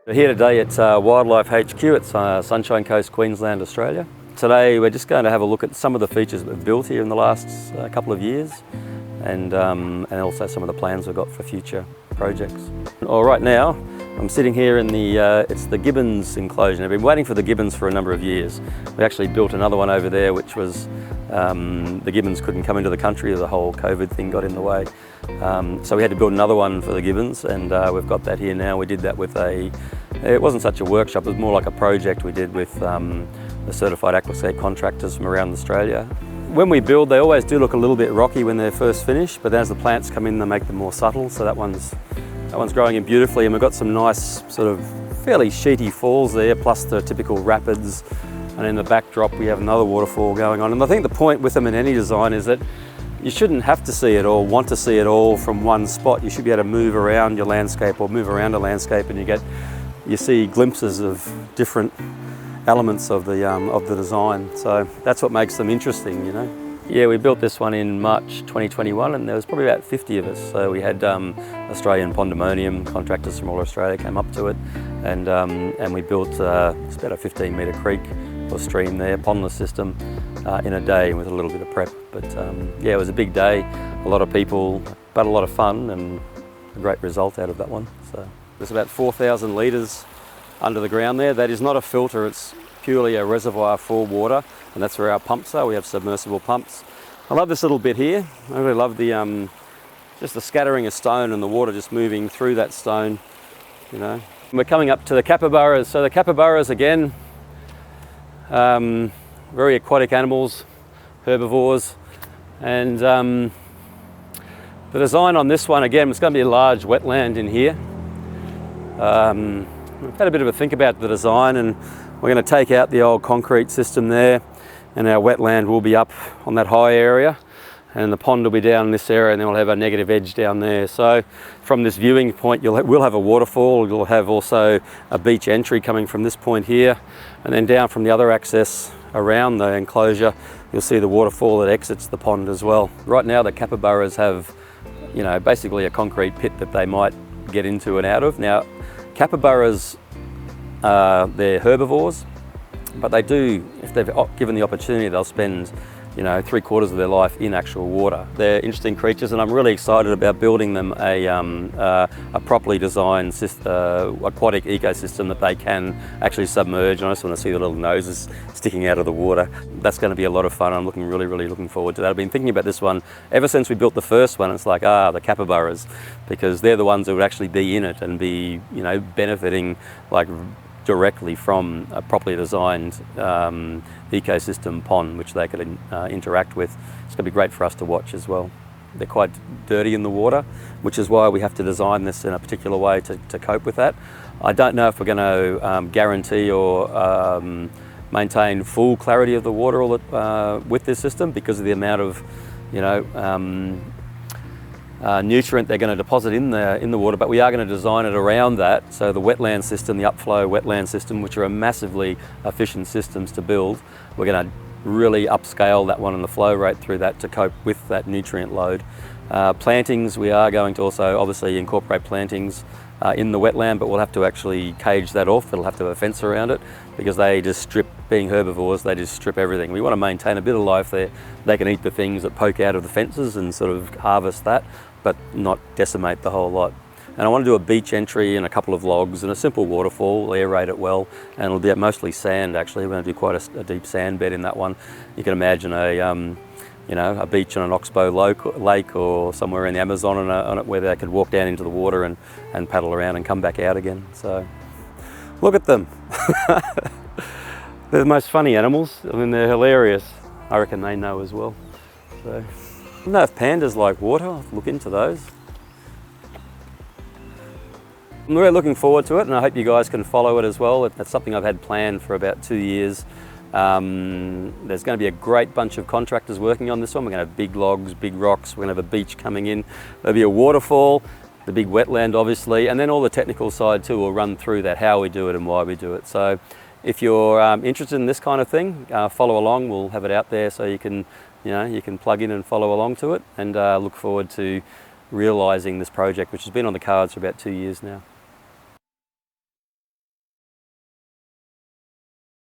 We're here today at Wildlife HQ at Sunshine Coast, Queensland, Australia. Today we're just going to have a look at some of the features that we've built here in the last couple of years and also some of the plans we've got for future projects. Right now I'm sitting here in it's the gibbons enclosure. I've been waiting for the gibbons for a number of years. We actually built another one over there which was the gibbons couldn't come into the country, the whole COVID thing got in the way. So we had to build another one for the gibbons, and we've got that here now. We did that with it wasn't such a workshop, it was more like a project we did with the certified aquascape contractors from around Australia. When we build, they always do look a little bit rocky when they're first finished, but as the plants come in, they make them more subtle. So that one's growing in beautifully, and we've got some nice sort of fairly sheety falls there, plus the typical rapids. And in the backdrop, we have another waterfall going on. And I think the point with them in any design is that you shouldn't have to see it all, want to see it all from one spot. You should be able to move around your landscape or move around a landscape, and you see glimpses of different elements of the design. So that's what makes them interesting, you know. Yeah, we built this one in March 2021, and there was probably about 50 of us. So we had Australian Pondemonium contractors from all Australia came up to it, and we built it's about a 15-metre creek or stream there, pondless system, in a day with a little bit of prep. But yeah, it was a big day, a lot of people, but a lot of fun, and a great result out of that one. So there's about 4,000 litres under the ground there. That is not a filter, it's purely a reservoir for water, and that's where our pumps are. We have submersible pumps. I love this little bit here. I really love the just the scattering of stone and the water just moving through that stone, you know. We're coming up to the capybaras. So the capybaras, again, very aquatic animals, herbivores, and the design on this one, again, it's going to be a large wetland in here. We've had a bit of a think about the design, and we're going to take out the old concrete system there, and our wetland will be up on that high area, and the pond will be down in this area, and then we'll have a negative edge down there. So from this viewing point, we'll have a waterfall. You'll have also a beach entry coming from this point here, and then down from the other access around the enclosure, you'll see the waterfall that exits the pond as well. Right now the capybaras have, you know, basically a concrete pit that they might get into and out of. Now capybaras, they're herbivores, but they do, if they're given the opportunity, they'll spend, you know, 3/4 of their life in actual water. They're interesting creatures, and I'm really excited about building them a properly designed aquatic ecosystem that they can actually submerge. And I just want to see the little noses sticking out of the water. That's going to be a lot of fun. I'm really looking forward to that. I've been thinking about this one ever since we built the first one. It's like, the capybaras, because they're the ones that would actually be in it and be, you know, benefiting like directly from a properly designed ecosystem pond, which they could interact with. It's going to be great for us to watch as well. They're quite dirty in the water, which is why we have to design this in a particular way to cope with that. I don't know if we're going to guarantee or maintain full clarity of the water with this system, because of the amount of, you know, nutrient they're going to deposit in the water, but we are going to design it around that. So the wetland system, the upflow wetland system, which are massively efficient systems to build, we're going to really upscale that one and the flow rate through that to cope with that nutrient load. Plantings, we are going to also obviously incorporate plantings in the wetland, but we'll have to actually cage that off. It'll have to have a fence around it, because they just strip, being herbivores, they just strip everything. We want to maintain a bit of life there. They can eat the things that poke out of the fences and sort of harvest that, but not decimate the whole lot. And I want to do a beach entry and a couple of logs and a simple waterfall, aerate it well, and it'll be mostly sand actually. We're going to do quite a deep sand bed in that one. You can imagine you know, a beach on an oxbow lake or somewhere in the Amazon on it where they could walk down into the water and paddle around and come back out again. So look at them. They're the most funny animals. I mean, they're hilarious. I reckon they know as well. So I don't know if pandas like water. I'll look into those. I'm really looking forward to it, and I hope you guys can follow it as well. It's something I've had planned for about 2 years. There's going to be a great bunch of contractors working on this one. We're going to have big logs, big rocks. We're going to have a beach coming in. There'll be a waterfall, the big wetland obviously, and then all the technical side too will run through that, how we do it and why we do it. So if you're interested in this kind of thing, follow along. We'll have it out there so you can plug in and follow along to it, and look forward to realising this project, which has been on the cards for about 2 years now.